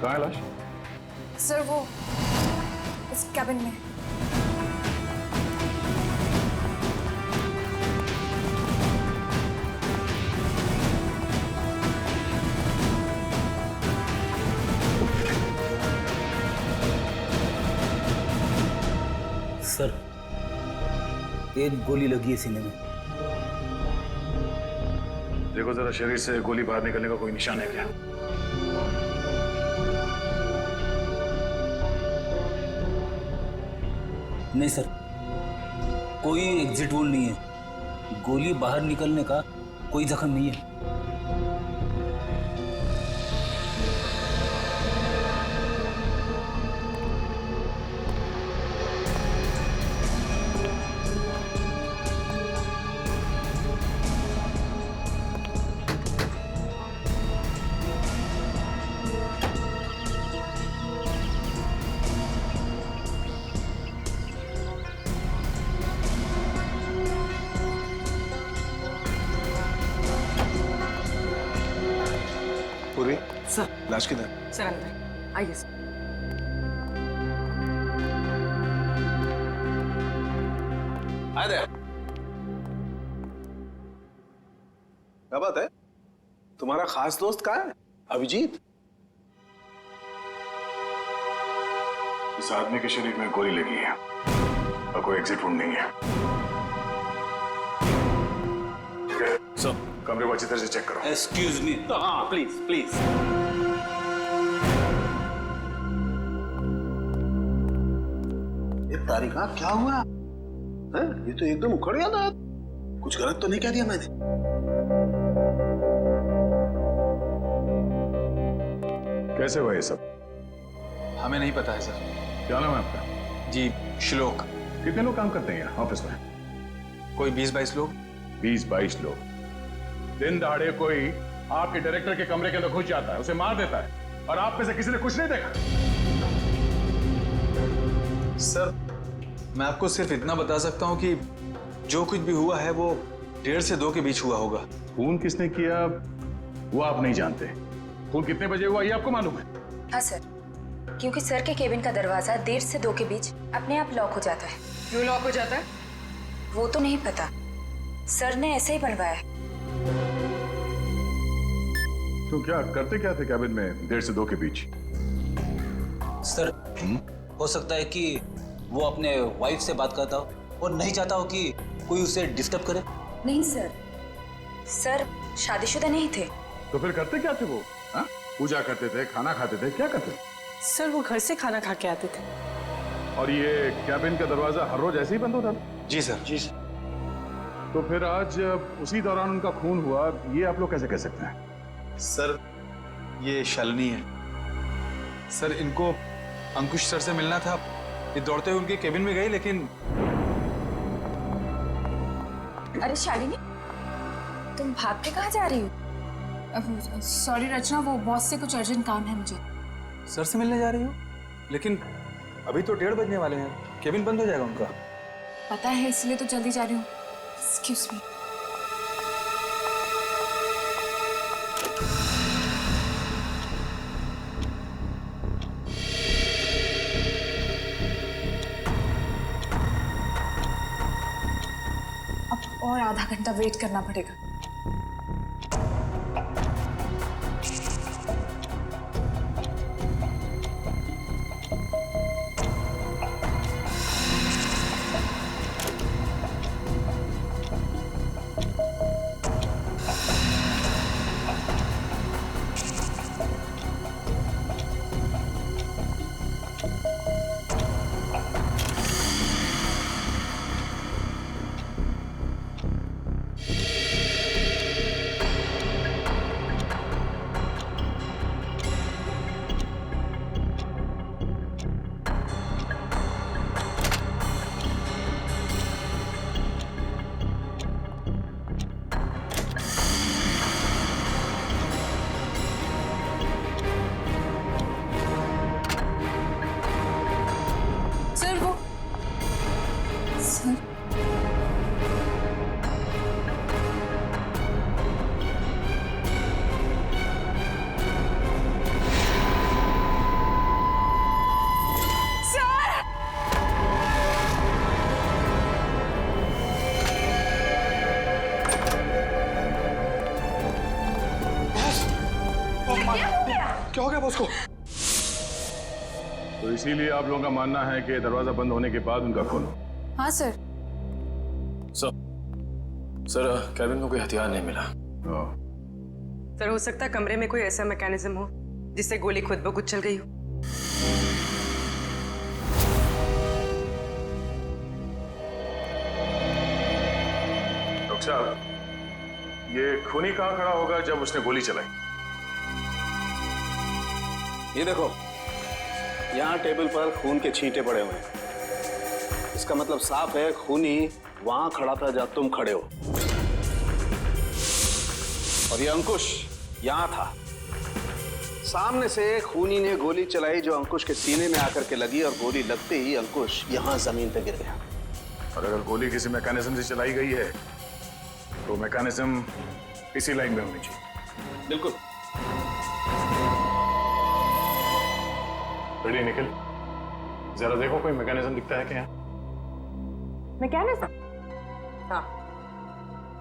कहाँ है लाश? सर वो इस कैबिन में। सर, एक गोली लगी है सीने में। देखो जरा, शरीर से गोली बाहर निकलने का कोई निशान है क्या? नहीं सर, कोई एग्जिट वोल नहीं है। गोली बाहर निकलने का कोई जख्म नहीं है। पूरी सर। लाश किधर? सर अंदर आइए सर। Hi there. क्या बात है? तुम्हारा खास दोस्त कहाँ है? अभिजीत? इस आदमी के शरीर में गोली लगी है और कोई एग्जिट वुंड नहीं है। ठीक है, सब कमरे को अच्छी तरह से चेक करो। Excuse me. हाँ प्लीज प्लीज। ये तारिका क्या हुआ है? ये तो एकदम उखड़ गया था। कुछ गलत तो नहीं कह दिया मैंने? कैसे हुआ ये सब? हमें नहीं पता है सर। क्या नाम है आपका? जी श्लोक। कितने लोग काम करते हैं यहाँ ऑफिस में? कोई 20-22 लोग। 20-22 लोग। दिन दहाड़े कोई आपके डायरेक्टर के कमरे के अंदर घुस जाता है, उसे मार देता है, और आप में से किसी ने कुछ नहीं देखा? सर मैं आपको सिर्फ इतना बता सकता हूँ कि जो कुछ भी हुआ है वो 1:30 से 2 के बीच हुआ होगा। खून किसने किया वो आप नहीं जानते। खून कितने बजे हुआ ये आपको मालूम है? हाँ सर, क्योंकि सर के केबिन का दरवाजा 1:30 से 2 के बीच अपने आप लॉक हो जाता है। क्यों लॉक हो जाता है? वो तो नहीं पता, सर ने ऐसे ही बनवाया है। तो क्या करते क्या थे कैबिन में 1:30 से 2 के बीच? सर, हो सकता है कि वो अपने वाइफ से बात करता हो और नहीं चाहता हो कि कोई उसे डिस्टर्ब करे। नहीं सर, सर शादीशुदा नहीं थे। तो फिर करते क्या थे वो? हाँ? पूजा करते थे, खाना खाते थे, क्या करते थे? सर वो घर से खाना खा के आते थे। और ये कैबिन का दरवाजा हर रोज ऐसे ही बंद होता था? जी सर। जी सर। तो फिर आज उसी दौरान उनका खून हुआ, ये आप लोग कैसे कह सकते हैं? सर ये शालिनी है। सर इनको अंकुश सर से मिलना था। ये दौड़ते हुए उनके केबिन में गई, लेकिन अरे शालिनी, तुम भाग के कहाँ जा रही हो? सॉरी रचना, वो बॉस से कुछ अर्जेंट काम है मुझे। सर से मिलने जा रही हो? लेकिन अभी तो 1:30 बजने वाले हैं, केबिन बंद हो जाएगा उनका। पता है, इसलिए तो जल्दी जा रही हूँ। Excuse me. अब और आधा घंटा वेट करना पड़ेगा। आप उसको। तो इसीलिए आप लोगों का मानना है कि दरवाजा बंद होने के बाद उनका खून हो। हाँ सर। सर केविन को कोई हथियार नहीं मिला। सर हो सकता है कमरे में कोई ऐसा मैकेनिज्म हो जिससे गोली खुद ब खुद चल गई हो। डॉक्टर साहब, ये खूनी कहाँ खड़ा होगा जब उसने गोली चलाई? ये देखो, यहाँ टेबल पर खून के छींटे पड़े हुए हैं। इसका मतलब साफ है खूनी वहां खड़ा था जब तुम खड़े हो। और ये अंकुश यहां था। सामने से खूनी ने गोली चलाई जो अंकुश के सीने में आकर के लगी और गोली लगते ही अंकुश यहां जमीन पे गिर गया। और अगर गोली किसी मैकेनिज्म से चलाई गई है तो मैकेनिज्म इसी लाइन में होनी चाहिए। बिल्कुल। रेडी निकल, जरा देखो कोई मैकेनिज्म दिखता है क्या? मैकेनिज्म? हाँ,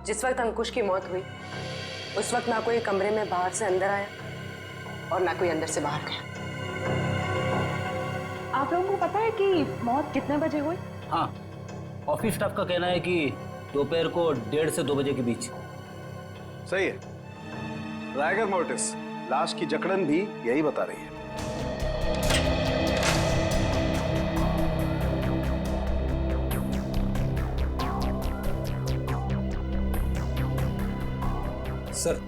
जिस वक्त अंकुश की मौत हुई उस वक्त ना कोई कमरे में बाहर से अंदर आया और ना कोई अंदर से बाहर गया। आप लोगों को पता है कि मौत कितने बजे हुई? हाँ, ऑफिस स्टाफ का कहना है कि दोपहर को 1:30 से 2 बजे के बीच। सही है। राइगर मोर्टिस लाश की जकड़न भी यही बता रही है। सर,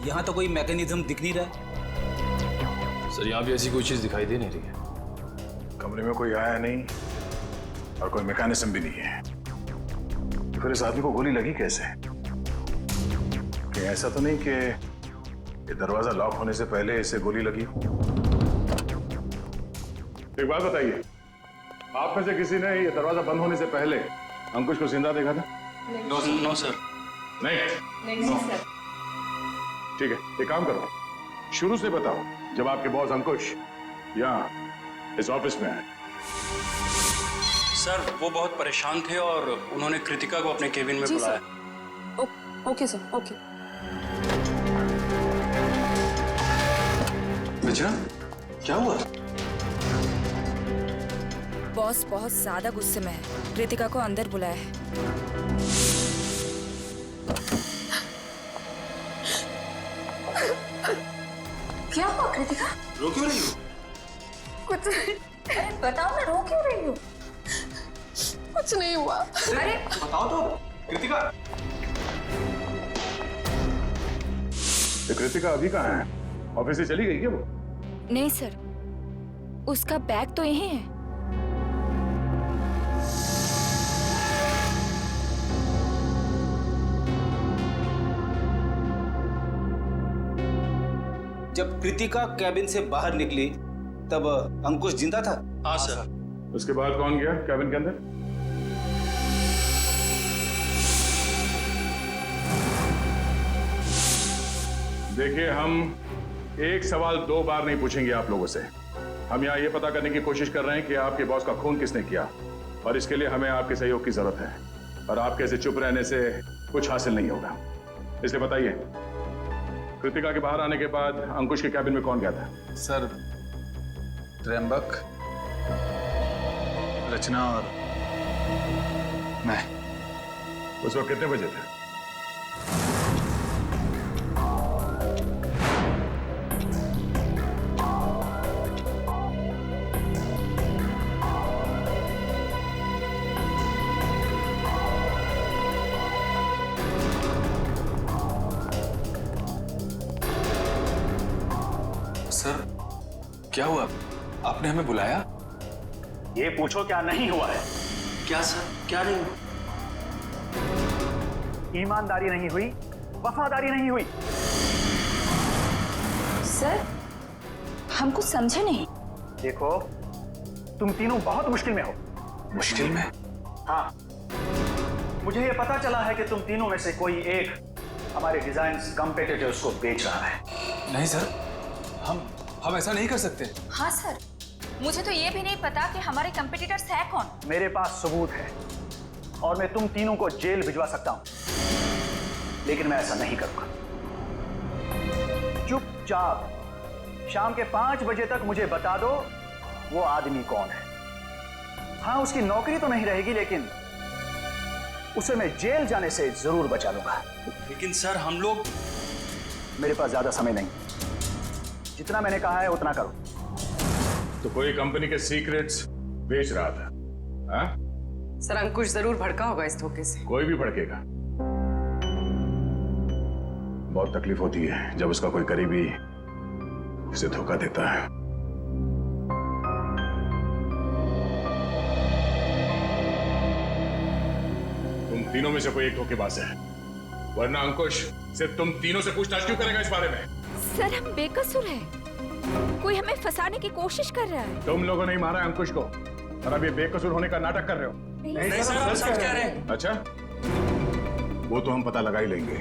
यहाँ तो कोई मैकेनिज्म दिख नहीं रहा है। सर यहाँ भी ऐसी कोई चीज दिखाई दे नहीं रही है। कमरे में कोई आया नहीं और कोई मैकेनिज्म भी नहीं है, तो फिर इस आदमी को गोली लगी कैसे? कि ऐसा तो नहीं कि ये दरवाजा लॉक होने से पहले इसे गोली लगी हो? एक बात बताइए, आप में से किसी ने ये दरवाजा बंद होने से पहले अंकुश को जिंदा देखा था? No sir. नहीं सर। ठीक है, एक काम करो, शुरू से बताओ जब आपके बॉस अंकुश यहाँ इस ऑफिस में आए। सर वो बहुत परेशान थे और उन्होंने कृतिका को अपने केबिन में बुलाया। Okay sir, okay. रचना, क्या हुआ? बॉस बहुत ज्यादा गुस्से में है, कृतिका को अंदर बुलाया है। क्या हुआ कृतिका? रो क्यों रही हो? कुछ नहीं। अरे बताओ ना, रो क्यों रही हो? कुछ नहीं हुआ। अरे बताओ तो कृतिका। तो कृतिका अभी कहाँ है? ऑफिस से चली गई क्या वो? नहीं सर, उसका बैग तो यहीं है। जब कृतिका कैबिन से बाहर निकली तब अंकुश जिंदा था? हाँ सर। उसके बाद कौन गया कैबिन के अंदर? देखिए, हम एक सवाल 2 बार नहीं पूछेंगे आप लोगों से। हम यहाँ ये पता करने की कोशिश कर रहे हैं कि आपके बॉस का खून किसने किया, और इसके लिए हमें आपके सहयोग की जरूरत है। और आपके ऐसे चुप रहने से कुछ हासिल नहीं होगा, इसलिए बताइए, कृतिका के बाहर आने के बाद अंकुश के कैबिन में कौन गया था? सर, त्र्यंबक, रचना और मैं। उस वक्त कितने बजे थे? सर क्या हुआ? आपने हमें बुलाया? ये पूछो क्या नहीं हुआ है। क्या सर, क्या नहीं हुआ? ईमानदारी नहीं हुई, वफादारी नहीं हुई। सर, हम कुछ समझे नहीं। देखो, तुम तीनों बहुत मुश्किल में हो। मुश्किल में? हाँ, मुझे ये पता चला है कि तुम तीनों में से कोई एक हमारे डिजाइन कंपेटिटर्स को बेच रहा है। नहीं सर, हम ऐसा नहीं कर सकते। हाँ सर, मुझे तो ये भी नहीं पता कि हमारे कंपटीटर्स है कौन। मेरे पास सबूत है और मैं तुम तीनों को जेल भिजवा सकता हूं, लेकिन मैं ऐसा नहीं करूंगा। चुपचाप शाम के 5 बजे तक मुझे बता दो वो आदमी कौन है। हाँ, उसकी नौकरी तो नहीं रहेगी, लेकिन उसे मैं जेल जाने से जरूर बचा लूंगा। लेकिन सर हम लोग मेरे पास ज्यादा समय नहीं, जितना मैंने कहा है उतना करो। तो कोई कंपनी के सीक्रेट्स बेच रहा था? हाँ? सर अंकुश जरूर भड़का होगा इस धोखे से। कोई भी भड़केगा। बहुत तकलीफ होती है जब उसका कोई करीबी उसे धोखा देता है। तुम तीनों में से कोई एक धोखेबाज है, वरना अंकुश सिर्फ तुम तीनों से पूछताछ क्यों करेगा इस बारे में? सर हम बेकसूर हैं। कोई हमें फंसाने की कोशिश कर रहा है। तुम लोगों ने ही मारा है अंकुश को और अब ये बेकसूर होने का नाटक कर रहे हो। नहीं सर, आप सच कह रहे हैं। अच्छा, वो तो हम पता लगा ही लेंगे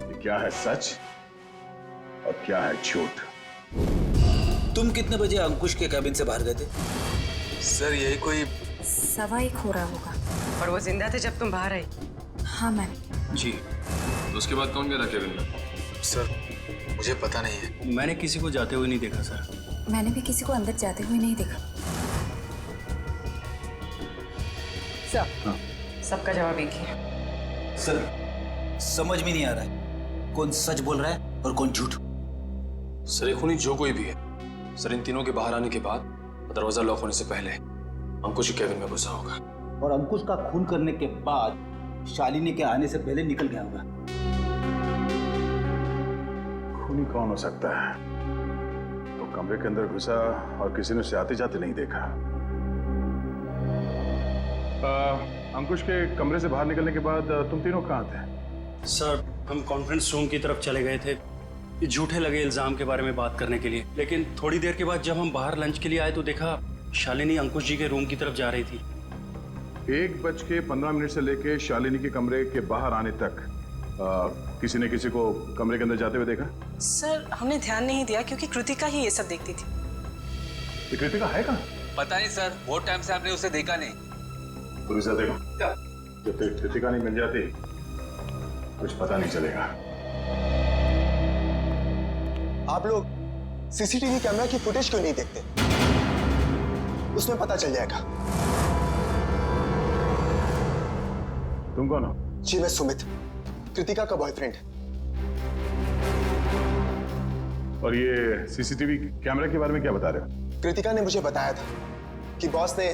कि क्या है सच और क्या है झूठ। तुम कितने बजे अंकुश के कैबिन से बाहर गए थे? सर यही कोई 1:15 हो रहा होगा। और वो जिंदा थे जब तुम बाहर आई? हाँ मैम। जी, तो उसके बाद कौन गया था केबिन में? सर मुझे पता नहीं है। मैंने किसी को जाते हुए नहीं देखा सर। मैंने भी किसी को अंदर जाते हुए नहीं देखा। सर सबका जवाब एक ही है। सर समझ में नहीं आ रहा है कौन सच बोल रहा है और कौन झूठ। सर ये खूनी जो कोई भी है, सर इन तीनों के बाहर आने के बाद दरवाजा लॉक होने से पहले अंकुश के केबिन में घुसा होगा और अंकुश का खून करने के बाद शालिनी के आने से पहले निकल गया होगा। खूनी कौन हो सकता है? तो कमरे के अंदर घुसा और किसी ने उसे आते जाते नहीं देखा। अंकुश के कमरे से बाहर निकलने के बाद तुम तीनों कहाँ थे? सर हम कॉन्फ्रेंस रूम की तरफ चले गए थे ये झूठे लगे इल्जाम के बारे में बात करने के लिए, लेकिन थोड़ी देर के बाद जब हम बाहर लंच के लिए आए तो देखा शालिनी अंकुश जी के रूम की तरफ जा रही थी। 1:15 से लेके शालिनी के कमरे के बाहर आने तक किसी ने किसी को कमरे के अंदर जाते हुए देखा? सर हमने ध्यान नहीं दिया क्योंकि कृतिका ही ये सब देखती थी। ये कृतिका है कहाँ? पता नहीं सर, बहुत टाइम से आपने उसे देखा नहीं। पूरी से देखो, जब तक कृतिका नहीं मिल जाती कुछ पता नहीं चलेगा। आप लोग सीसीटीवी कैमरा की फुटेज क्यों नहीं देखते? उसमें पता चल जाएगा। तुम कौन हो? जी मैं सुमित, कृतिका का बॉयफ्रेंड। और ये सीसीटीवी कैमरा के बारे में क्या बता रहे हो? कृतिका ने मुझे बताया था कि बॉस ने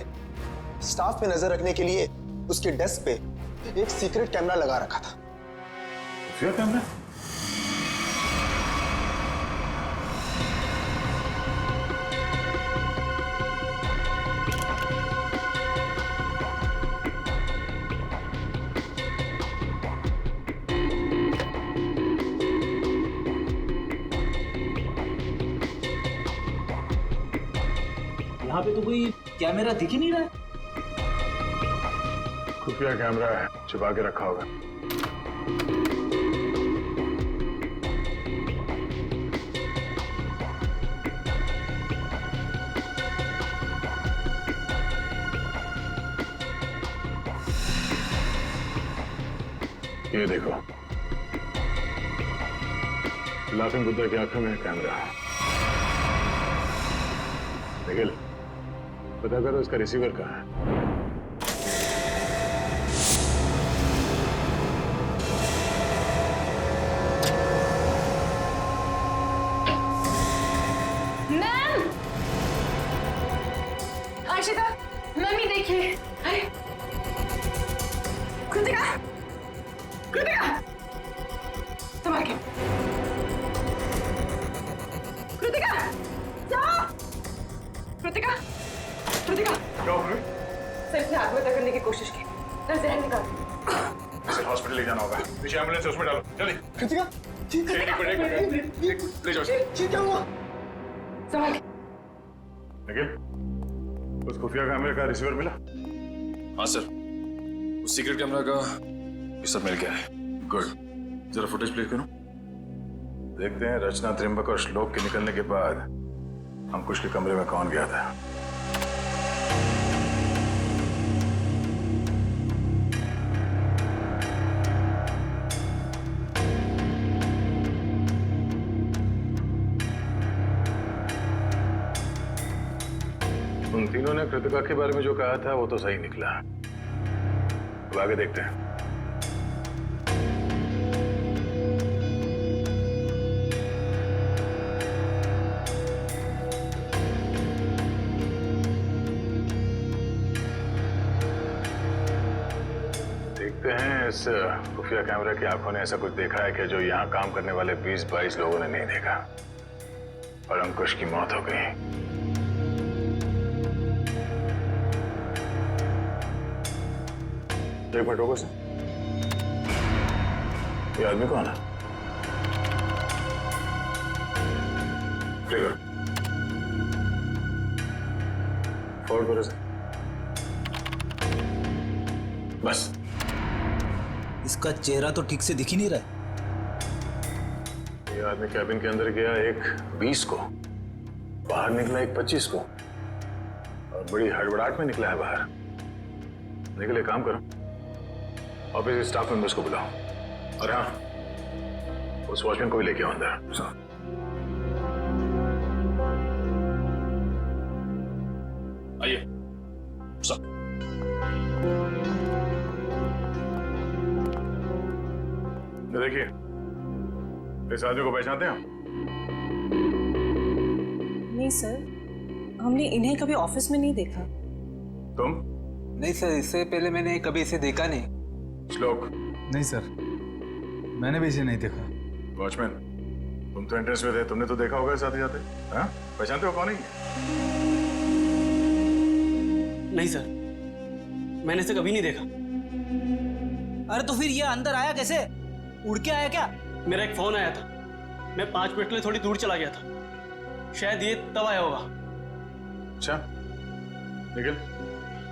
स्टाफ पे नजर रखने के लिए उसके डेस्क पे एक सीक्रेट कैमरा लगा रखा था। कैमरा? यहाँ पे तो कोई कैमरा दिख ही नहीं रहा है। खुफिया कैमरा है, छुपा के रखा होगा। ये देखो, लाफिंग बुद्धा की आंखों में कैमरा। निखिल, पता करो इसका रिसीवर कहाँ है। मैम! आशिता, मम्मी देखिए। अरे कृतिका, कृतिका, संभाल के। कृतिका, जाओ। कृतिका, कृतिका। क्या हो गया? सर इसने आत्महत्या करने की कोशिश की। सर जहर निकाल। इसे हॉस्पिटल ले जाना होगा। पीछे एम्बुलेंस है, उसमें डालो जल्दी। कृतिका, ठीक है। एक मिनट, ले जाओ इसे। ठीक क्या हुआ? संभाल के। निखिल, उस खुफिया कैमरे का रिसीवर मिला? हाँ सर, उस सीक्रेट कैमरा का ये सब मिल गया है। गुड, जरा फुटेज प्ले करो। देखते हैं रचना, त्रिंबक और श्लोक के निकलने के बाद अंकुश के कमरे में कौन गया था। उन तीनों ने कृतिका के बारे में जो कहा था वो तो सही निकला। अब आगे देखते हैं। देखते हैं इस खुफिया कैमरे की आंखों ने ऐसा कुछ देखा है कि जो यहाँ काम करने वाले 20-22 लोगों ने नहीं देखा और अंकुश की मौत हो गई। एक मिनट रुको सर, ये आदमी कौन है? प्ले करो, फॉरवर्ड करो सर। बस इसका चेहरा तो ठीक से दिख ही नहीं रहा है। ये आदमी कैबिन के अंदर गया एक 20 को, बाहर निकला एक 25 को, और बड़ी हड़बड़ाहट में निकला है बाहर। निकले, काम करो, ऑफिस के स्टाफ मेंबर्स को बुलाओ और हाँ, उस वॉचमैन को भी लेके आओ अंदर। आइए सर। देखिए, इस आदमी को पहचानते हैं आप? नहीं सर, हमने इन्हें कभी ऑफिस में नहीं देखा। तुम? नहीं सर, इससे पहले मैंने कभी इसे देखा नहीं। श्लोक? नहीं सर, मैंने भी इसे नहीं देखा। वॉचमैन, तुम तो एंट्रेंस में थे, तुमने तो देखा होगा साथ ही जाते। हाँ, पहचानते हो कौन है? नहीं सर, मैंने इसे कभी नहीं देखा। अरे तो फिर ये अंदर आया कैसे? उड़ के आया क्या? मेरा एक फोन आया था, मैं 5 मिनट के लिए थोड़ी दूर चला गया था, शायद ये तब आया होगा। अच्छा, निखिल,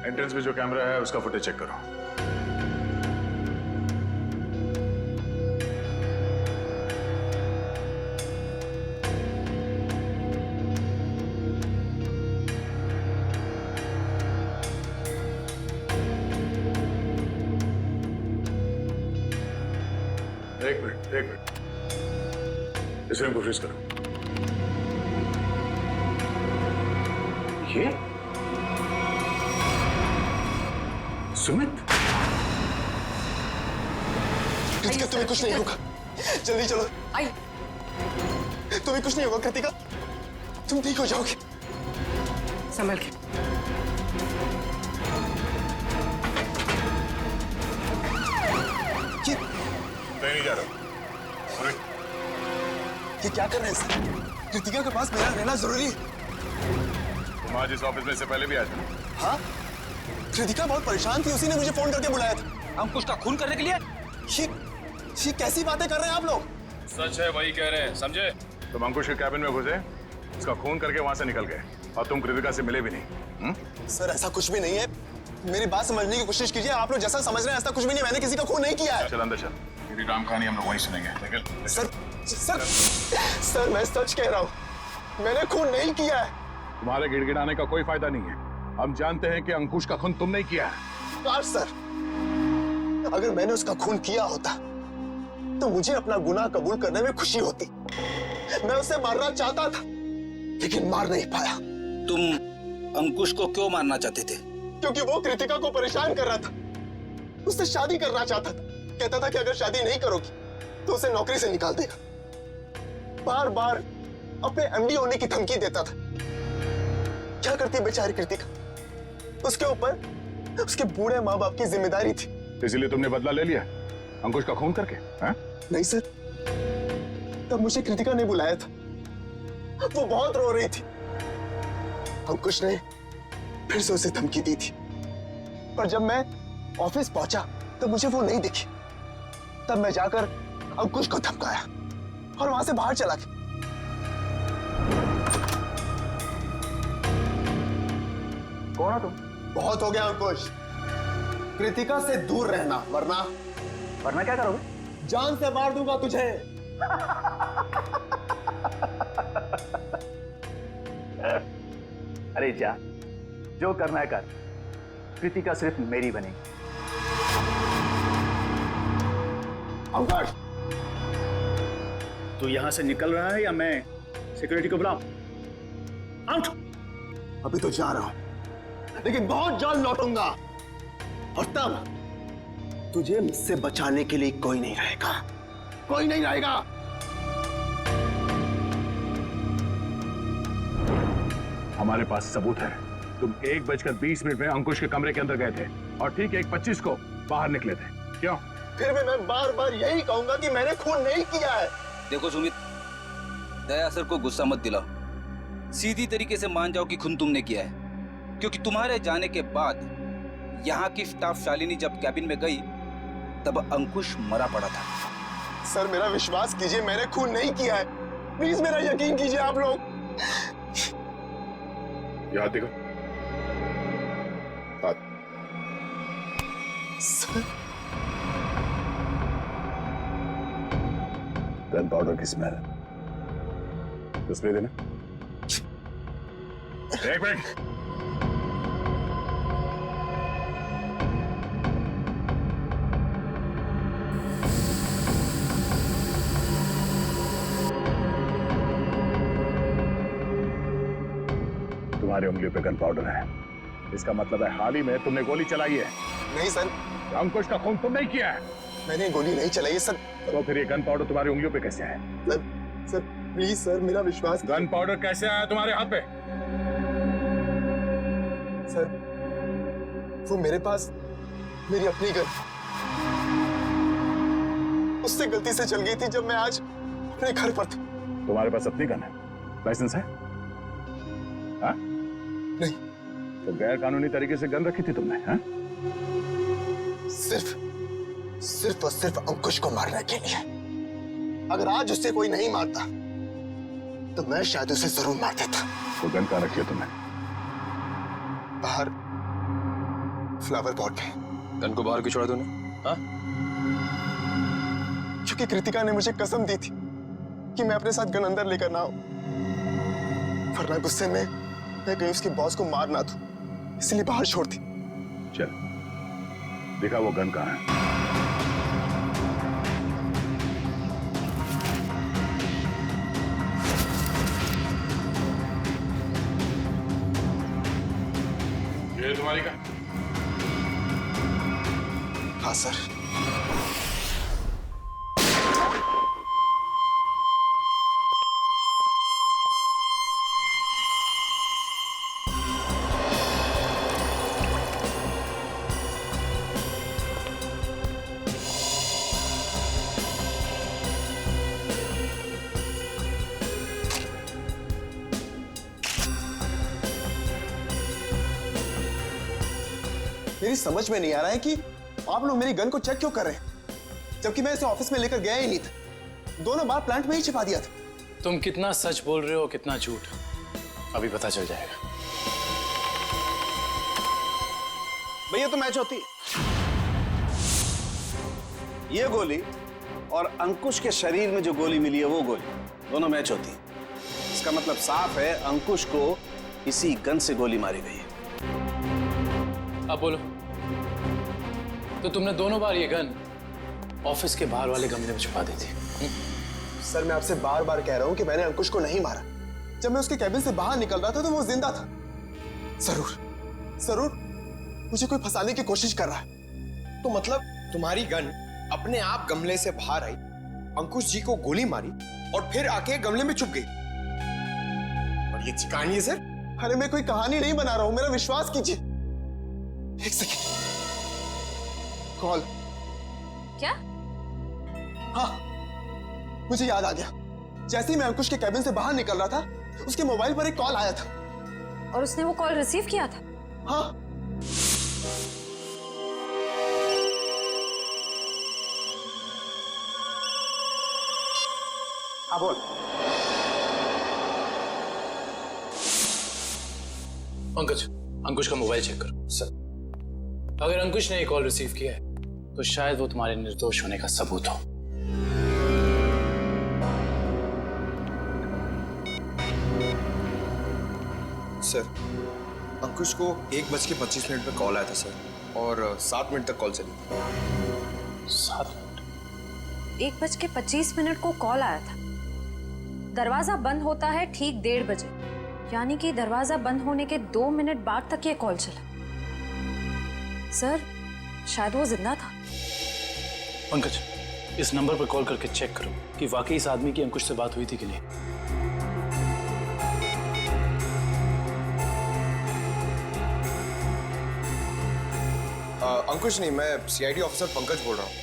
एंट्रेंस में जो कैमरा है उसका फुटेज चेक करो। एक मिनट, इस रूम को फ्रीज करो। ये सुमित? कृतिका, तुम्हें कुछ नहीं होगा, जल्दी चलो। आई, तुम्हें कुछ नहीं होगा कृतिका, तुम ठीक हो जाओगे। संभल के। नहीं जा रहा। ये क्या कर रहे हैं सर? कृतिका के पास मेरा रहना जरूरी है। तुम आज इस ऑफिस में से पहले भी आए थे? हाँ, कृतिका बहुत परेशान थी, उसी ने मुझे फोन करके बुलाया था। अंकुश का खून करने के लिए? ये कैसी बातें कर रहे हैं आप लोग? सच है, वही कह रहे हैं, समझे? तुम अंकुश के कैबिन में घुसे, उसका खून करके वहां से निकल गए और तुम कृतिका से मिले भी नहीं। सर ऐसा कुछ भी नहीं है, मेरी बात समझने की कोशिश कीजिए। आप लोग जैसा समझ रहे हैं ऐसा कुछ भी नहीं, मैंने किसी का खून नहीं किया है। चल अंदर चल, तेरी राम कहानी हम लोग वहीं सुनेंगे। निकल। सर मैं सच कह रहा हूँ, मैंने खून नहीं किया है। तुम्हारे गिड़गिड़ाने का कोई फायदा नहीं है, हम जानते हैं कि अंकुश का खून तुम नहीं किया है। काश सर, अगर मैंने उसका खून किया होता तो मुझे अपना गुनाह कबूल करने में खुशी होती। मैं उसे मारना चाहता था लेकिन मार नहीं पाया। तुम अंकुश को क्यों मारना चाहते थे? क्योंकि वो कृतिका को परेशान कर रहा था, उससे शादी करना चाहता था। कहता था कि अगर शादी नहीं करोगी तो उसे नौकरी से निकाल देगा। बार बार अपने एमडी होने की धमकी देता था। क्या करती बेचारी कृतिका, उसके ऊपर उसके बूढ़े माँ बाप की जिम्मेदारी थी। इसलिए तुमने बदला ले लिया अंकुश का खून करके? नहीं सर, तब मुझे कृतिका ने बुलाया था, वो बहुत रो रही थी। अंकुश ने फिर से उसे धमकी दी थी, पर जब मैं ऑफिस पहुंचा तब मुझे वो नहीं दिखी। तब मैं जाकर अंकुश को धमकाया और वहां से बाहर चला गया। कौन हो तुम? बहुत हो गया अंकुश, कृतिका से दूर रहना, वरना क्या करोगे? जान से मार दूंगा तुझे। अरे जा, जो करना है कर, कृतिका सिर्फ मेरी बनेगी। अंकुश, तू यहां से निकल रहा है या मैं सिक्योरिटी को बुलाऊं? आउट! अभी तो जा रहा हूं। लेकिन बहुत जल्द लौटूंगा। और तब तुझे मुझसे बचाने के लिए कोई नहीं रहेगा, कोई नहीं रहेगा। हमारे पास सबूत है। तुम 1:20 में अंकुश के कमरे के अंदर गए थे और ठीक 1:25 को बाहर निकले थे। क्यों? फिर भी मैं बार बार यही कहूंगा कि मैंने खून नहीं किया है। देखो सुमित, दया सर को गुस्सा मत दिलाओ। सीधी तरीके से मान जाओ कि खून तुमने किया है, क्योंकि तुम्हारे जाने के बाद यहाँ की स्टाफ शालिनी जब कैबिन में गई तब अंकुश मरा पड़ा था। सर मेरा विश्वास कीजिए, मैंने खून नहीं किया है। प्लीज मेरा यकीन कीजिए आप लोग। याद देखो। सर गन पाउडर की स्मेल। स्प्रे देना। एक मिनट। तुम्हारी उंगलियों पे गन पाउडर है, इसका मतलब है हाल ही में तुमने गोली चलाई है। नहीं सर, अंकुश का खून तुमने ही किया है। मैंने गोली नहीं चलाई सर। तो फिर ये गन पाउडर तुम्हारी उंगलियों पे कैसे आया? सर प्लीज सर, मेरा विश्वास। गन पाउडर कैसे आया तुम्हारे हाथ पे? सर वो मेरे पास मेरी अपनी गन उससे गलती से चल गई थी जब मैं आज अपने घर पर था। तुम्हारे पास अपनी गन है? लाइसेंस है? हाँ? नहीं। तो गैर कानूनी तरीके से गन रखी थी तुमने? हाँ? सिर्फ और सिर्फ अंकुश को मारने के लिए। अगर आज उससे कोई नहीं मारता तो मैं शायद उसे जरूर मार देता। तो गन कहाँ रखी है तुमने? बाहर फ्लावर पॉट में। गन को बाहर क्यों छोड़ा तूने? हाँ? क्योंकि कृतिका ने मुझे कसम दी थी कि मैं अपने साथ गन अंदर लेकर ना आऊं, वरना गुस्से में मैं कहीं उसके बॉस को मार ना दूं, इसलिए बाहर छोड़ दी। चल देखा वो गन कहाँ है? ये तुम्हारी गन? हाँ सर। मेरी समझ में नहीं आ रहा है कि आप लोग मेरी गन को चेक क्यों कर रहे हैं, जबकि मैं इसे ऑफिस में लेकर गया ही नहीं था। दोनों बार प्लांट में ही छिपा दिया था। तुम कितना सच बोल रहे हो कितना झूठ अभी पता चल जाएगा। भैया तो मैच होती। ये गोली और अंकुश के शरीर में जो गोली मिली है वो गोली, दोनों मैच होती है। इसका मतलब साफ है अंकुश को इसी गन से गोली मारी गई है। अब बोलो, तो तुमने दोनों बार ये गन ऑफिस के बाहर वाले गमले में छुपा दी थी? सर मैं आपसे बार बार कह रहा हूं कि मैंने अंकुश को नहीं मारा। जब मैं उसके कैबिन से बाहर निकल रहा था तो वो जिंदा था। जरूर मुझे कोई फंसाने की कोशिश कर रहा है। तो मतलब तुम्हारी गन अपने आप गमले से बाहर आई, अंकुश जी को गोली मारी और फिर आके गमले में छुप गई। और ये कहानी है सर? अरे मैं कोई कहानी नहीं बना रहा हूं, मेरा विश्वास कीजिए। एक सेकंड। कॉल। क्या? हाँ मुझे याद आ गया। जैसे ही मैं अंकुश के कैबिन से बाहर निकल रहा था उसके मोबाइल पर एक कॉल आया था। और उसने वो कॉल रिसीव किया था? हाँ। हाँ बोल। पंकज, अंकुश का मोबाइल चेक करो। सर, अगर अंकुश ने ये कॉल रिसीव किया है तो शायद वो तुम्हारे निर्दोष होने का सबूत हो। सर, अंकुश को 1:25 पे कॉल आया था सर, और 7 मिनट तक कॉल चली। 7 मिनट? 1:25 को कॉल आया था। दरवाजा बंद होता है ठीक 1:30 बजे यानी कि दरवाजा बंद होने के 2 मिनट बाद तक ये कॉल चला। सर, शायद वो जिंदा था। पंकज, इस नंबर पर कॉल करके चेक करो कि वाकई इस आदमी की अंकुश से बात हुई थी कि नहीं। अंकुश नहीं, मैं सीआईडी ऑफिसर पंकज बोल रहा हूँ।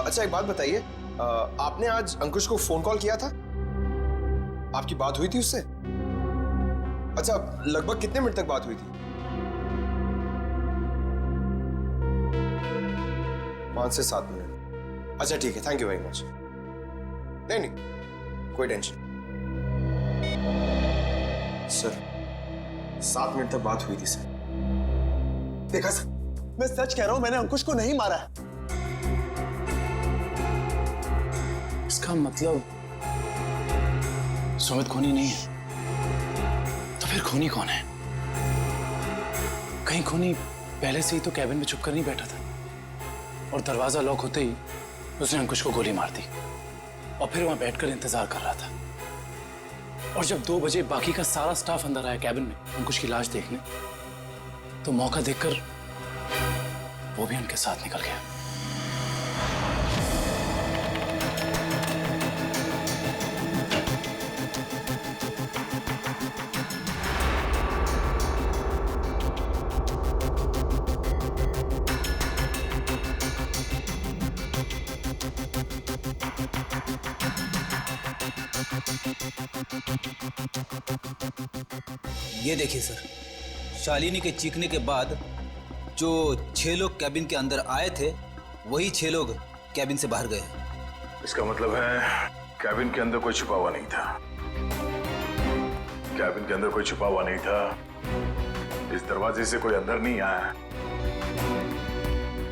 अच्छा एक बात बताइए, आपने आज अंकुश को फोन कॉल किया था? आपकी बात हुई थी उससे? अच्छा, लगभग कितने मिनट तक बात हुई थी? 5 से 7 मिनट। अच्छा ठीक है, थैंक यू वेरी मच। नहीं नहीं, कोई टेंशन। सर 7 मिनट तक बात हुई थी सर। देखा सर, मैं सच कह रहा हूं, मैंने अंकुश को नहीं मारा है। इसका मतलब सुमित खूनी नहीं है, तो फिर खूनी कौन है? कहीं खूनी पहले से ही तो कैबिन में छुप कर नहीं बैठा था और दरवाजा लॉक होते ही उसने अंकुश को गोली मार दी और फिर वहां बैठकर इंतजार कर रहा था। और जब 2 बजे बाकी का सारा स्टाफ अंदर आया कैबिन में अंकुश की लाश देखने, तो मौका देखकर वो भी उनके साथ निकल गया। ये देखिए सर, शालिनी के चीखने के बाद जो 6 लोग कैबिन के अंदर आए थे, वही 6 लोग कैबिन से बाहर गए। इसका मतलब है कैबिन के अंदर कोई छुपा हुआ नहीं था। कैबिन के अंदर कोई छुपा हुआ नहीं था। इस दरवाजे से कोई अंदर नहीं आया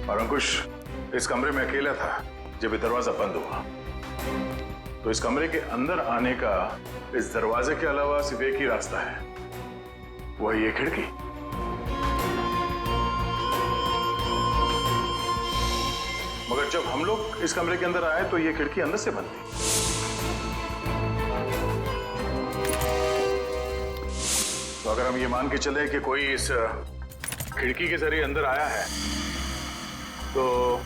और अंकुश इस कमरे में अकेला था जब ये दरवाजा बंद हुआ। तो इस कमरे के अंदर आने का इस दरवाजे के अलावा सिर्फ एक ही रास्ता है, वही ये खिड़की। मगर जब हम लोग इस कमरे के अंदर आए तो ये खिड़की अंदर से बंद थी। तो अगर हम ये मान के चले कि कोई इस खिड़की के जरिए अंदर आया है, तो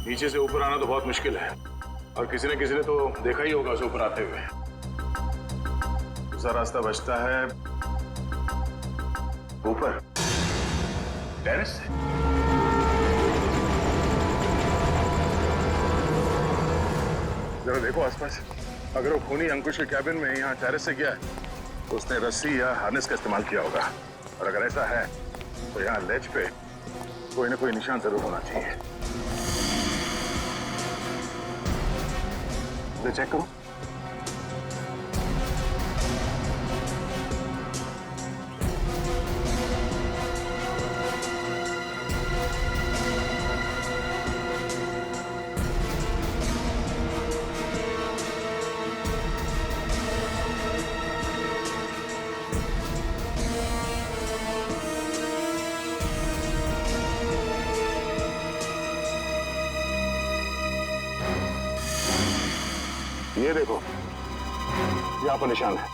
नीचे से ऊपर आना तो बहुत मुश्किल है और किसी ने तो देखा ही होगा उसे ऊपर आते हुए। दूसरा रास्ता बचता है ऊपर, टेरेस से। जरा देखो आसपास, अगर वो खूनी अंकुश के कैबिन में यहाँ टेरेस से गया है तो उसने रस्सी या हार्नेस का इस्तेमाल किया होगा, और अगर ऐसा है तो यहाँ लेज पे कोई ना कोई निशान जरूर होना चाहिए। तो चेक करो। ये देखो, यहाँ पर निशान है।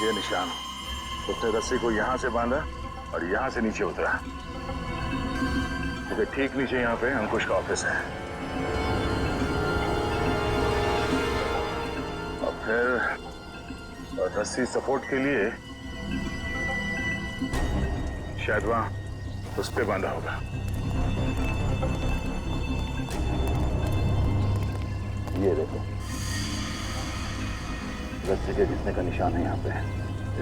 ये निशान, उसने रस्सी को यहाँ से बांधा और यहाँ से नीचे उतरा, क्योंकि ठीक नीचे यहाँ पे अंकुश का ऑफिस है। और फिर रस्सी सपोर्ट के लिए शायद वहां उस पे बांधा होगा। ये देखो, रस्सी के घिसने का निशान है यहाँ पे।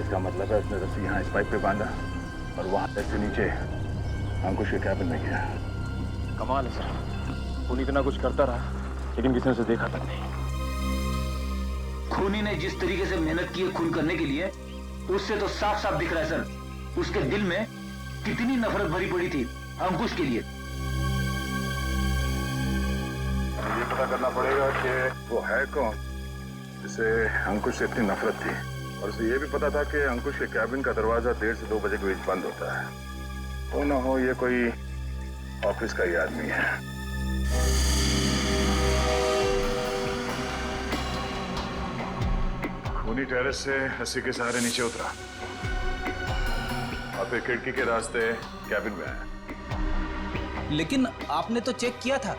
इसका मतलब है उसने रस्सी यहाँ इस पाइप पे बांधा और वहां से नीचे अंकुश के कैबिन में गया। कमाल है सर, खूनी इतना कुछ करता रहा लेकिन किसी ने उसे देखा तक नहीं। खूनी ने जिस तरीके से मेहनत की है खून करने के लिए, उससे तो साफ साफ दिख रहा है सर, उसके दिल में कितनी नफरत भरी पड़ी थी अंकुश के लिए। ये पता करना पड़ेगा कि वो है कौन जिसे अंकुश से इतनी नफरत थी, और उसे ये भी पता था कि अंकुश के कैबिन का दरवाजा 1:30 से 2 बजे के बीच बंद होता है। वो ना हो ये कोई ऑफिस का ही आदमी है। खूनी टेरेस से रस्सी के सहारे नीचे उतरा और फिर खिड़की के रास्ते कैबिन में आया। लेकिन आपने तो चेक किया था,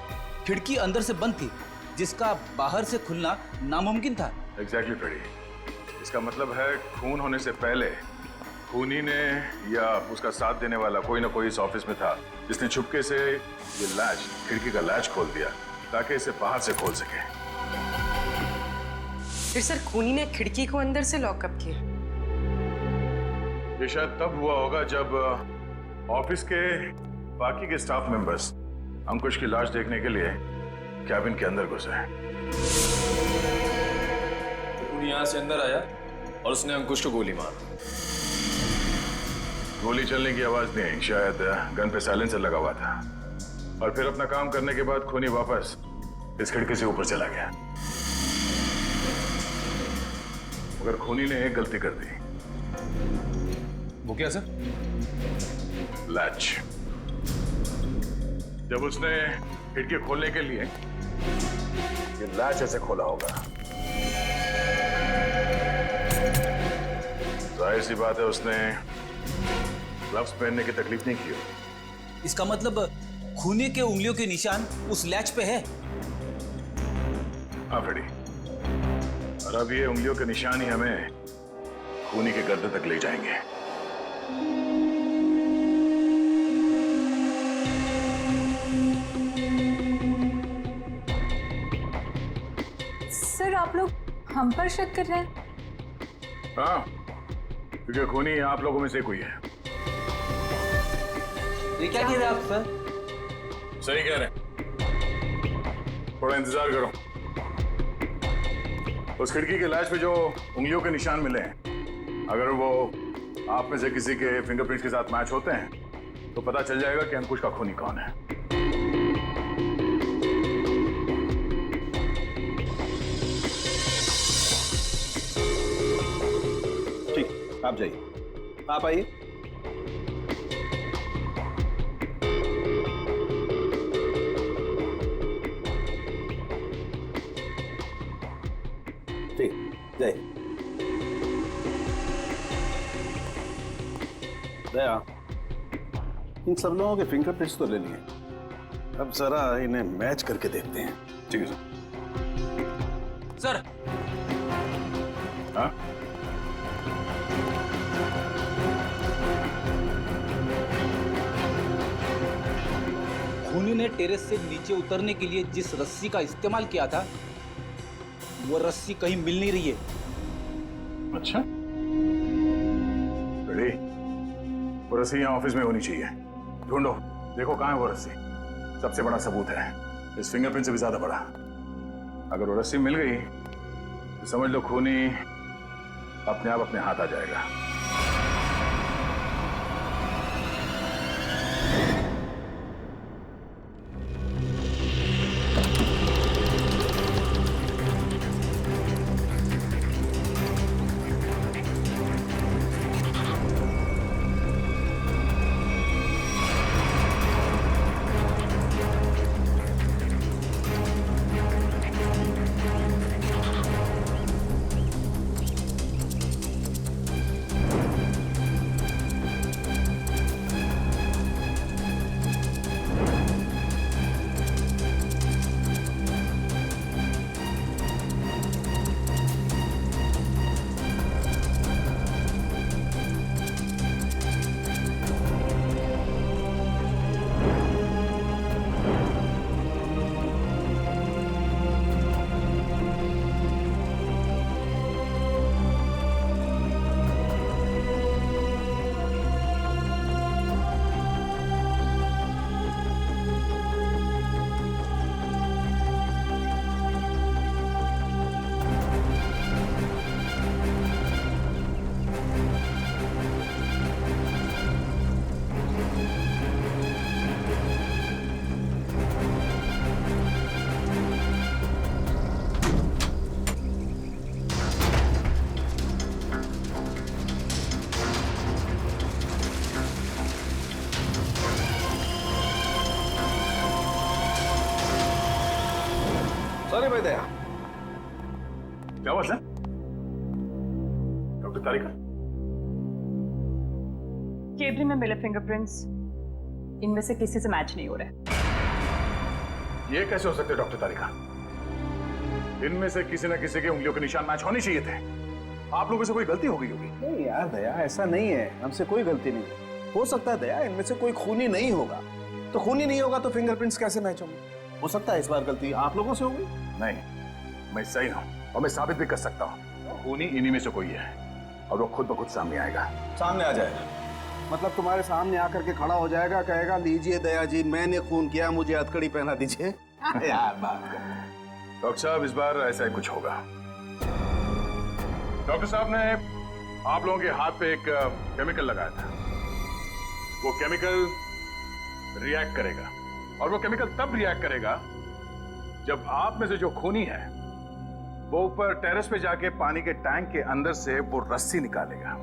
खिड़की अंदर से बंद थी, जिसका बाहर से खुलना नामुमकिन था। Exactly Freddy. इसका मतलब है खून होने से पहले खूनी ने या उसका साथ देने वाला कोई ना कोई इस ऑफिस में था, जिसने छुपके से ये लैच, खिड़की का लैच खोल दिया ताकि इसे बाहर से खोल सके। फिर सर खूनी ने खिड़की को अंदर से लॉकअप किया? ये शायद तब हुआ होगा जब ऑफिस के बाकी के स्टाफ मेंबर्स अंकुश की लाश देखने के लिए कैबिन के अंदर घुसे। खूनी यहाँ से अंदर आया और उसने अंकुश को गोली मारा। गोली चलने की आवाज नहीं, शायद गन पे साइलेंसर लगा हुआ था। और फिर अपना काम करने के बाद खूनी वापस इस खिड़की से ऊपर चला गया। मगर खूनी ने एक गलती कर दी। वो क्या सर? लैच। जब उसने खिड़की खोलने के लिए ये लैच ऐसे खोला होगा, जाहिर सी बात है उसने ग्लव्स पहनने की तकलीफ नहीं की होगी। इसका मतलब खूनी के उंगलियों के निशान उस लैच पे है। हाँ फ्रेडी, और अब ये उंगलियों के निशान ही हमें खूनी के गर्दन तक ले जाएंगे। सर आप लोग हम पर शक कर रहे हैं? हाँ, क्योंकि खूनी आप लोगों में से कोई है। ये क्या कह रहे हैं आप सर? सही कह रहे हैं, थोड़ा इंतजार करो। उस खिड़की के लैच पे जो उंगलियों के निशान मिले हैं, अगर वो आप में से किसी के फिंगरप्रिंट्स के साथ मैच होते हैं तो पता चल जाएगा कि अंकुश का खूनी कौन है। ठीक, आप जाइए, आप आइए। ठीक, जाइए। दया, इन सब लोगों के फिंगरप्रिंट्स तो ले लिए, अब जरा इन्हें मैच करके देखते हैं। ठीक है सर। सर, हाँ? खूनी ने टेरेस से नीचे उतरने के लिए जिस रस्सी का इस्तेमाल किया था, वो रस्सी कहीं मिल नहीं रही है। अच्छा, रेडी? वो रस्सी यहाँ ऑफिस में होनी चाहिए। ढूंढो, देखो कहाँ है वो रस्सी। सबसे बड़ा सबूत है, इस फिंगरप्रिंट से भी ज्यादा बड़ा। अगर वो रस्सी मिल गई तो समझ लो खूनी अपने आप अपने हाथ आ जाएगा। सॉरी भाई दया, क्या बात है? डॉक्टर तारिका, केबिन में मिले फिंगरप्रिंट्स इनमें से किसी से मैच नहीं हो रहे। ये कैसे हो सकते डॉक्टर तारिका? इनमें से किसी न किसी के उंगलियों के निशान मैच होने चाहिए थे। आप लोगों से कोई गलती हो गई होगी। नहीं यार दया, ऐसा नहीं है, हमसे कोई गलती नहीं। हो सकता है दया इनमें से कोई खूनी नहीं होगा, तो खूनी नहीं होगा तो फिंगरप्रिंट्स कैसे मैच होंगे? हो सकता है इस बार गलती आप लोगों से होगी। नहीं, मैं सही हूं और मैं साबित भी कर सकता हूं। खूनी इन्हीं में से कोई है और वो खुद ब खुद सामने आएगा। सामने आ जाएगा मतलब तुम्हारे सामने आकर के खड़ा हो जाएगा, कहेगा लीजिए दया जी मैंने खून किया, मुझे हथकड़ी पहना दीजिए। यार बात कर। डॉक्टर साहब इस बार ऐसा ही कुछ होगा। डॉक्टर साहब ने आप लोगों के हाथ पे एक केमिकल लगाया था। वो केमिकल रिएक्ट करेगा और वो केमिकल तब रिएक्ट करेगा जब आप में से जो खूनी है वो ऊपर टेरेस पे जाके पानी के टैंक के अंदर से वो रस्सी निकालेगा।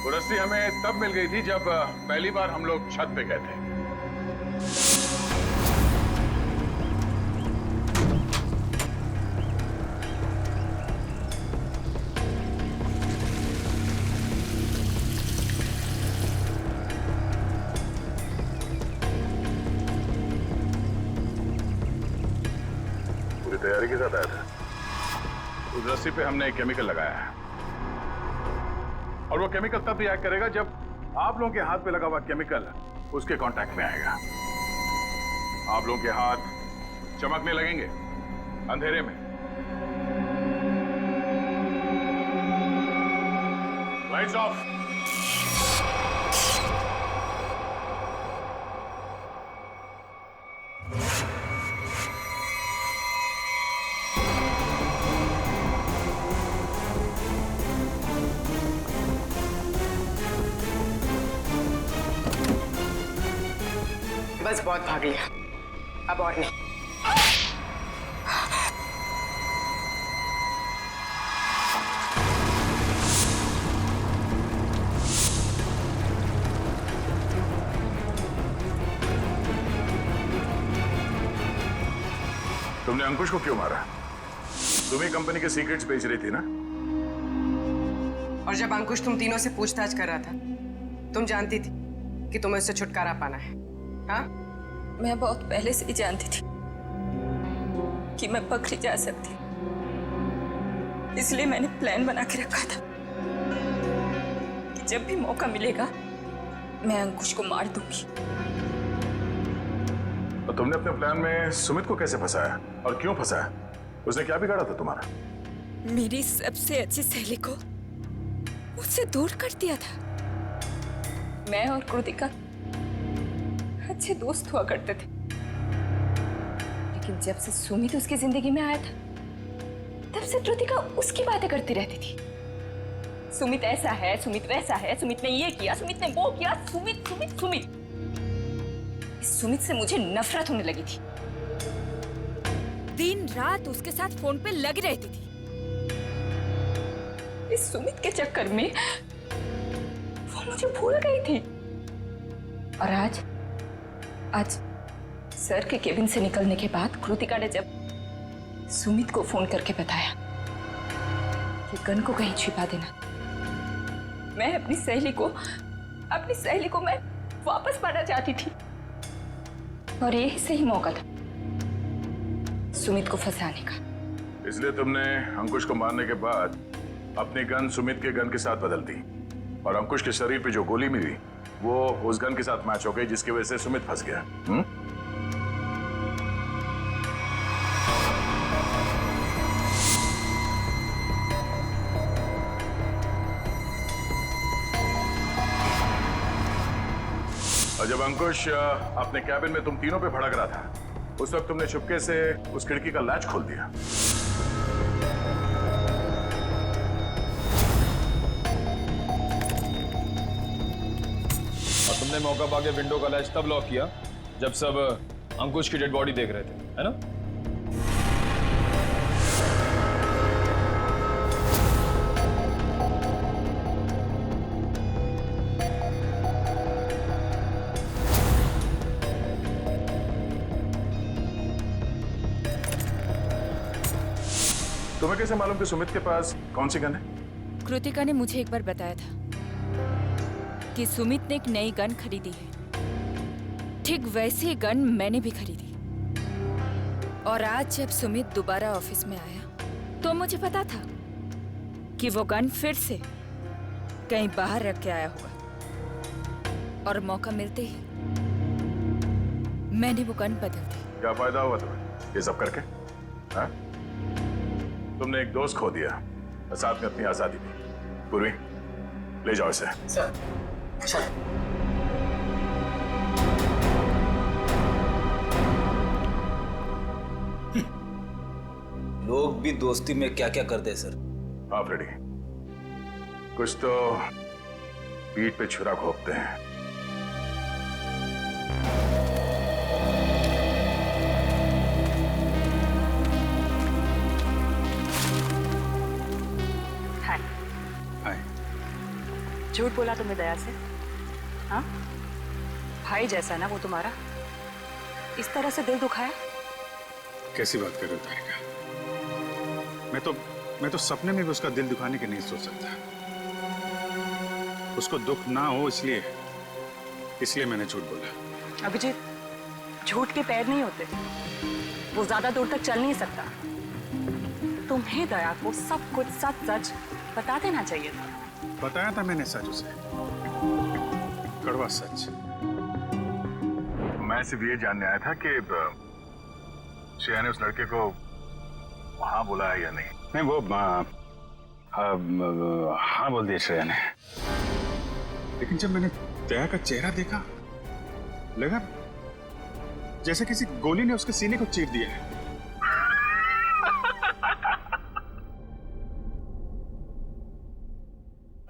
वो रस्सी हमें तब मिल गई थी जब पहली बार हम लोग छत पे गए थे। पूरी तैयारी के साथ आया था। उस रस्सी पे हमने एक केमिकल लगाया है और वो केमिकल तब रिएक्ट करेगा जब आप लोगों के हाथ पे लगा हुआ केमिकल उसके कांटेक्ट में आएगा। आप लोगों के हाथ चमकने लगेंगे अंधेरे में। Lights off. बस बहुत भाग लिया, अब और नहीं। तुमने अंकुश को क्यों मारा? तुम ही कंपनी के सीक्रेट्स बेच रही थी ना? और जब अंकुश तुम तीनों से पूछताछ कर रहा था, तुम जानती थी कि तुम्हें उससे छुटकारा पाना है। हाँ? मैं बहुत पहले से ही जानती थी कि मैं पकड़ी जा सकती, इसलिए मैंने प्लान बना के रखा था कि जब भी मौका मिलेगा मैं अंकुश को मार दूंगी। तो तुमने अपने प्लान में सुमित को कैसे फंसाया और क्यों फंसाया? उसने क्या बिगाड़ा था तुम्हारा? मेरी सबसे अच्छी सहेली को मुझसे दूर कर दिया था। मैं और कृतिका अच्छे दोस्त हुआ करते थे, लेकिन जब से सुमित उसकी जिंदगी में आया था तब से कृतिका उसकी बातें करती रहती थी। सुमित ऐसा है, सुमित वैसा है, सुमित ने ये किया, सुमित ने वो किया, सुमित सुमित सुमित। इस सुमित से मुझे नफरत होने लगी थी। दिन रात उसके साथ फोन पे लगी रहती थी। इस सुमित के चक्कर में वो मुझे भूल गई थी। और आज सर के केबिन से निकलने के बाद कृतिका ने जब सुमित को फोन करके बताया कि गन को कहीं छिपा देना, मैं अपनी सहेली को मैं वापस पाना चाहती थी। और यही सही मौका था सुमित को फंसाने का। इसलिए तुमने अंकुश को मारने के बाद अपनी गन सुमित के गन के साथ बदल दी और अंकुश के शरीर पे जो गोली मिली वो उस गन के साथ मैच हो गई, जिसकी वजह से सुमित फंस गया। और जब अंकुश अपने कैबिन में तुम तीनों पे भड़क रहा था, उस वक्त तुमने चुपके से उस खिड़की का लैच खोल दिया। और तुमने मौका पाके विंडो का लैच तब लॉक किया जब सब अंकुश की डेड बॉडी देख रहे थे, है ना? तुम्हें कैसे मालूम कि सुमित के पास कौन सी गन है? कृतिका ने मुझे एक बार बताया था कि सुमित ने एक नई गन खरीदी है। ठीक वैसी गन मैंने भी खरीदी। और आज जब सुमित दोबारा ऑफिस में आया तो मुझे पता था कि वो गन फिर से कहीं बाहर रख के आया होगा। और मौका मिलते ही मैंने वो गन बदल दी। क्या फायदा हुआ तुम्हें ये सब करके? हाँ? तुमने एक दोस्त खो दिया और साथ में अपनी आजादी भी। पूर्वी, ले जाओ इसे। Sir, sir. लोग भी दोस्ती में क्या क्या करते हैं सर। हाँ फ्रेडी, कुछ तो पीठ पे छुरा घोंपते हैं। झूठ बोला तुमने दया से? हाँ, भाई जैसा ना वो तुम्हारा, इस तरह से दिल दुखाया? कैसी बात कर रहे हो तारिका? मैं तो सपने में भी उसका दिल दुखाने की नहीं सोच सकता। उसको दुख ना हो इसलिए मैंने झूठ बोला। अभिजीत, झूठ के पैर नहीं होते, वो ज्यादा दूर तक चल नहीं सकता। तुम्हें दया को सब कुछ सच सच बता देना चाहिए था। बताया था मैंने सच उसे, कड़वा सच। मैं सिर्फ ये जानने आया था कि श्रेया ने उस लड़के को वहां बुलाया या नहीं। नहीं, वो हाँ बोल दिया श्रेया ने। लेकिन जब मैंने दया का चेहरा देखा, लगा जैसे किसी गोली ने उसके सीने को चीर दिया है।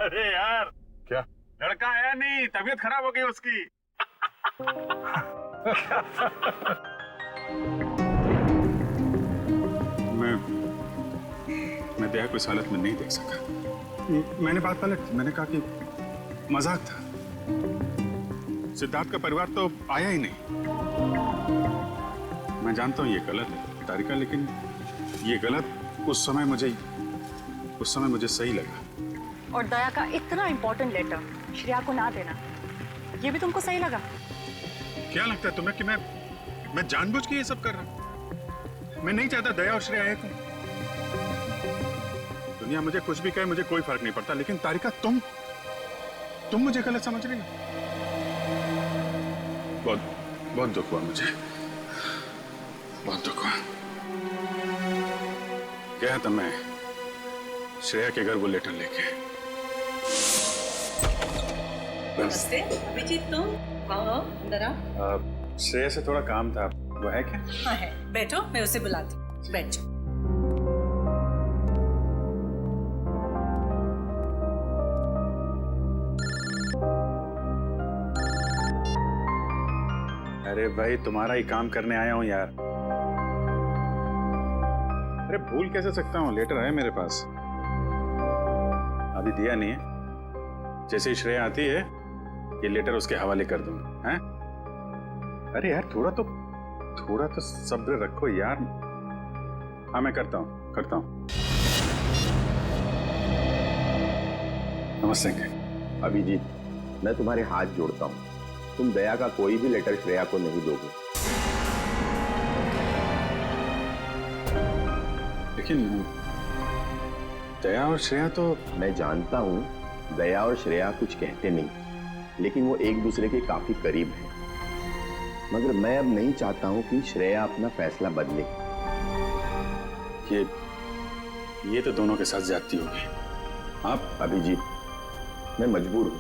अरे यार, क्या लड़का आया नहीं, तबीयत खराब हो गई उसकी। मैं दया को इस हालत में नहीं देख सका। मैंने बात पलट, मैंने कहा कि मजाक था। सिद्धार्थ का परिवार तो आया ही नहीं। मैं जानता हूं ये गलत है तारिका, लेकिन ये गलत उस समय मुझे सही लगा। और दया का इतना इंपॉर्टेंट लेटर श्रेया को ना देना, ये भी तुमको सही लगा? क्या लगता है तुम्हें कि मैं जानबूझ के ये सब कर रहा हूं? मैं नहीं चाहता दया और श्रेया एक हो। दुनिया मुझे कुछ भी कहे, मुझे कोई फर्क नहीं पड़ता, लेकिन तारिका तुम मुझे गलत समझ रही हो। बहुत दुख हुआ मुझे, बहुत दुख हुआ। गया था मैं श्रेया के घर वो लेटर लेके। नमस्ते अभिजीत, तुम आओ अंदर आओ। श्रेया से थोड़ा काम था, वो है क्या? हाँ है, बैठो, मैं उसे बुलाती हूँ। बैठो। अरे भाई, तुम्हारा ही काम करने आया हूँ यार। अरे भूल कैसे सकता हूँ, लेटर है मेरे पास, अभी दिया नहीं है। जैसे ही श्रेया आती है ये लेटर उसके हवाले कर दूंगा। हैं? अरे यार, थोड़ा तो सब्र रखो यार। हाँ मैं करता हूँ। नमस्ते अंकल। अभिजीत, मैं तुम्हारे हाथ जोड़ता हूँ, तुम दया का कोई भी लेटर श्रेया को नहीं दोगे। लेकिन दया और श्रेया तो... मैं जानता हूँ दया और श्रेया कुछ कहते नहीं, लेकिन वो एक दूसरे के काफी करीब हैं। मगर मैं अब नहीं चाहता हूँ कि श्रेया अपना फैसला बदले। ये तो दोनों के साथ ज्यादती होगी। आप अभिजीत, मैं मजबूर हूँ।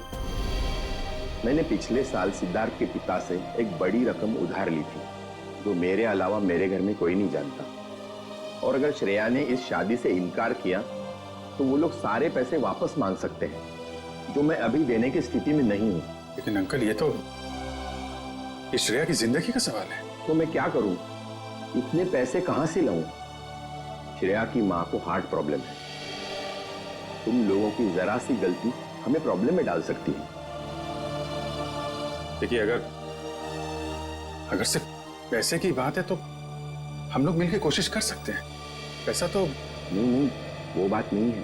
मैंने पिछले साल सिद्धार्थ के पिता से एक बड़ी रकम उधार ली थी, जो मेरे अलावा मेरे घर में कोई नहीं जानता। और अगर श्रेया ने इस शादी से इनकार किया तो वो लोग सारे पैसे वापस मांग सकते हैं, जो मैं अभी देने की स्थिति में नहीं हूँ। लेकिन अंकल, ये तो श्रेया की जिंदगी का सवाल है। तो मैं क्या करूं? इतने पैसे कहां से लाऊं? श्रेया की मां को हार्ट प्रॉब्लम है। तुम लोगों की जरा सी गलती हमें प्रॉब्लम में डाल सकती है। देखिए, अगर सिर्फ पैसे की बात है तो हम लोग मिलकर कोशिश कर सकते हैं। पैसा तो... नहीं, वो बात नहीं है।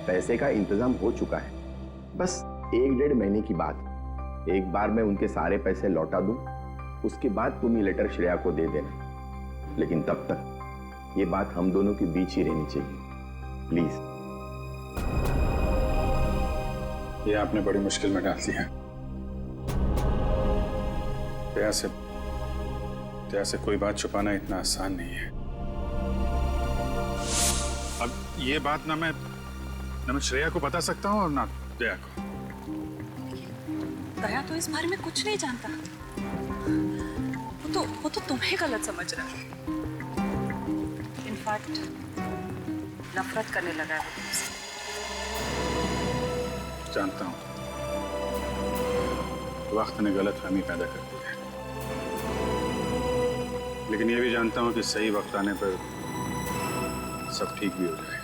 पैसे का इंतजाम हो चुका है, बस 1-1.5 महीने की बात। एक बार मैं उनके सारे पैसे लौटा दूं, उसके बाद तुम ये लेटर श्रेया को दे देना। लेकिन तब तक ये बात हम दोनों के बीच ही रहनी चाहिए, प्लीज। ये आपने बड़ी मुश्किल में डाल दिया। दया से कोई बात छुपाना इतना आसान नहीं है। अब ये बात ना मैं श्रेया को बता सकता हूँ और ना दया को। दया तो इस बारे में कुछ नहीं जानता। वो तो तुम्हें गलत समझ रहा है। इनफैक्ट नफरत करने लगा है वो तुमसे। जानता हूँ, वक्त ने गलतफहमी पैदा कर दी है, लेकिन ये भी जानता हूँ कि सही वक्त आने पर सब ठीक भी हो जाएगा।